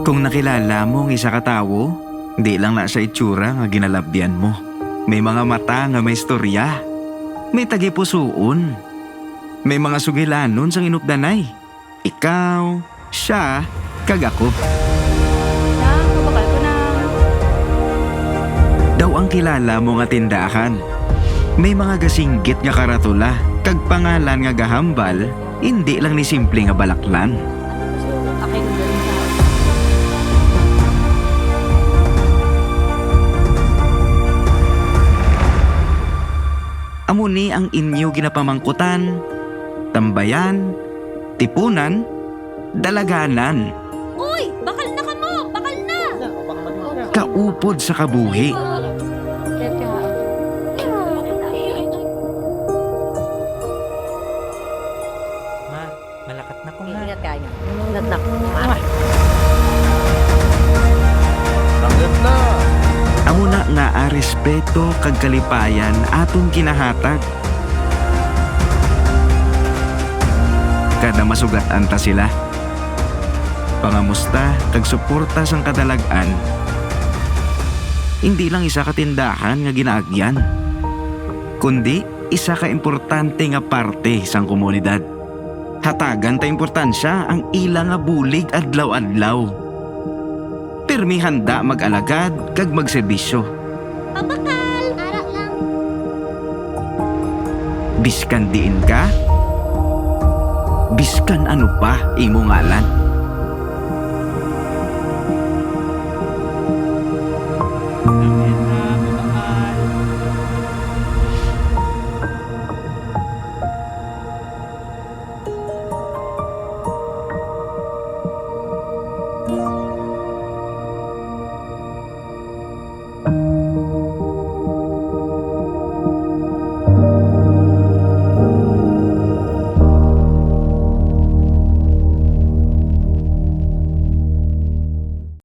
Kung nakilala mo ang isa ka tawo, di lang na sa itsura nga ginalabyan mo. May mga mata nga may istorya. May tagipusoon. May mga sugilanon sang inupdanay. Ikaw, siya, kag ako. Nang, mabakal ko na. Daw ang kilala mo nga tindahan. May mga gasinggit nga karatula, kag pangalan nga gahambal, hindi lang ni simple nga balaklan. Akay ko galing sa Amo ni ang inyo ginapamangkutan, tambayan, tipunan, dalaganan, Uy! Bakal na ka mo! Bakal na! kaupod sa kabuhi. Ma, malakat na ko ha. Ingat kayo. Ingat na. Amo na nga a respeto kag kalipayan aton kinahatag. Kada masugatan ta sila. Pangamusta kag suporta sang kadalagan. Hindi lang isa ka tindahan nga ginaagyan, kundi isa ka importante nga parte sang komunidad. Hatagan ta importansya ang ila nga bulig adlaw-adlaw. Pirmi handa mag-alagad kag magserbisyo. Pabakal! Ara lang. Biskan diin ka, biskan ano pa imo ngalan. Amen ha, mabakal.